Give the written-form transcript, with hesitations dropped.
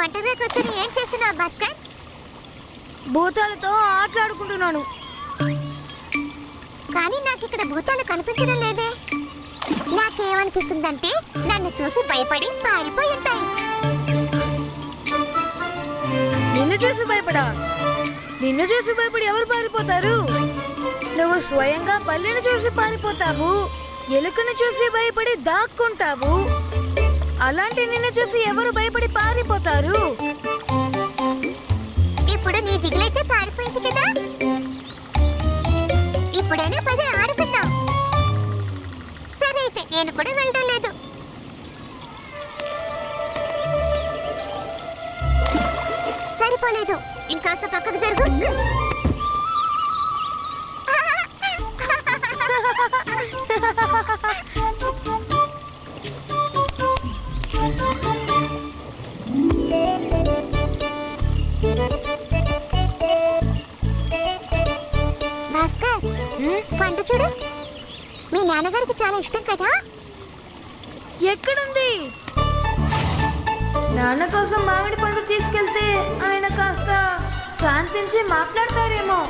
ఒంటరిగా కూర్చొని ఏం చేస్తున్నావు భాస్కర్? భూతాలతో ఆటలాడుకుంటున్నాను. కానీ నాకు ఇక్కడ భూతాలు కనిపించడం లేదే. నాకేమనిపిస్తుందంటే నన్ను చూసి భయపడి పారిపోయి ఉంటాయి. నిన్ను చూసి భయపడా? నిన్ను చూసి భయపడి ఎవరు పారిపోతారు? నువ్వు స్వయంగా బల్లిని చూసి పారిపోతావు, ఎలుకను చూసి భయపడి దాక్కుంటావు. అలాంటి నిన్ను చూసి ఎవరు భయపడి పారిపోతారు? ఇప్పుడు నీ దిగులైతే పారిపోయింది కదా, ఇప్పుడైనా పదే ఆడుకుందాం. సరే అయితే నేను కూడా వెళ్ళడం లేదు. సరిపోలేదు, ఇంకాస్త పక్కకు జరుగు. భాస్కర్, పంట చూడు. మీ నాన్నగారికి చాలా ఇష్టం కదా. ఎక్కడుంది? నాన్న కోసం మామిడి పండు తీసుకెళ్తే ఆయన కాస్త శాంతించి మాట్లాడతారేమో.